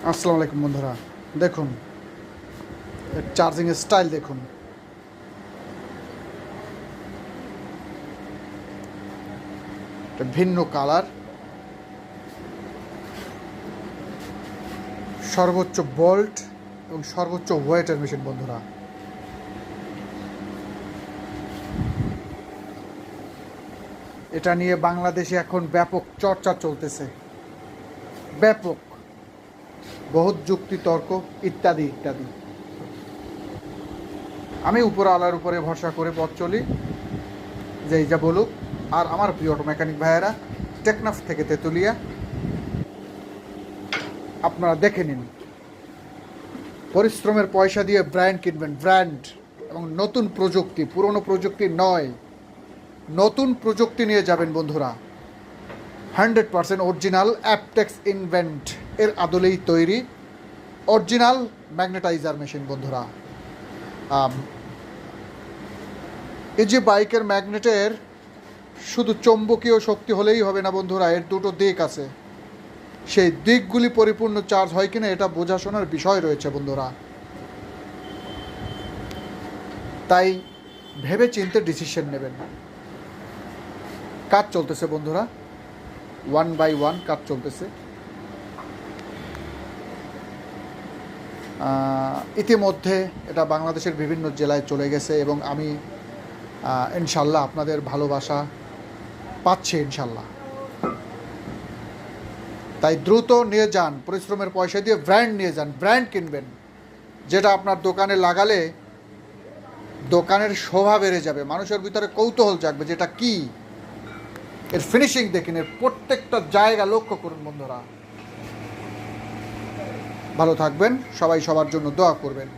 আসসালামু আলাইকুম বন্ধুরা, দেখুন এর চার্জিংয়ের স্টাইল দেখুন। এটা ভিন্ন কালার, সর্বোচ্চ ভোল্ট এবং সর্বোচ্চ ওয়েটের মেশিন বন্ধুরা। এটা নিয়ে বাংলাদেশে এখন ব্যাপক চর্চা চলতেছে, ব্যাপক, বহুত যুক্তি তর্ক ইত্যাদি ইত্যাদি। আমি উপরওয়ালার উপরে ভরসা করে পথ চলি, যে যা বলুক। আর আমার প্রিয় অটো মেকানিক ভাইয়েরা টেকনাফ থেকে তেঁতুলিয়া, আপনারা দেখে নিন। পরিশ্রমের পয়সা দিয়ে ব্র্যান্ড কিনবেন, ব্র্যান্ড এবং নতুন প্রযুক্তি, পুরনো প্রযুক্তি নয়, নতুন প্রযুক্তি নিয়ে যাবেন বন্ধুরা। 100% অরিজিনাল অ্যাপটেক্স ইনভেন্ট এর আদলেই তৈরি অরিজিনাল ম্যাগনেটাইজার মেশিন বন্ধুরা। এই যে বাইকের ম্যাগনেটের শুধু চৌম্বকীয় শক্তি হলেই হবে না বন্ধুরা, এর দুটো দিক আছে। সেই দিকগুলি পরিপূর্ণ চার্জ হয় কিনা এটা বোঝাশোনার বিষয় রয়েছে বন্ধুরা। তাই ভেবে চিন্তে ডিসিশন নেবেন। কাজ চলতেছে বন্ধুরা, 1 by 1 কাজ চলতেছে। ইতিমধ্যে এটা বাংলাদেশের বিভিন্ন জেলায় চলে গেছে এবং আমি ইনশাল্লাহ আপনাদের ভালোবাসা পাচ্ছি ইনশাল্লাহ। তাই দ্রুত নিয়ে যান, পরিশ্রমের পয়সা দিয়ে ব্র্যান্ড নিয়ে যান, ব্র্যান্ড কিনবেন, যেটা আপনার দোকানে লাগালে দোকানের শোভা বেড়ে যাবে, মানুষের ভিতরে কৌতূহল জাগবে যেটা কি। এর ফিনিশিং দেখুন, এর প্রত্যেকটা জায়গা লক্ষ্য করুন বন্ধুরা। ভালো থাকবেন সবাই, সবার জন্য দোয়া করবেন।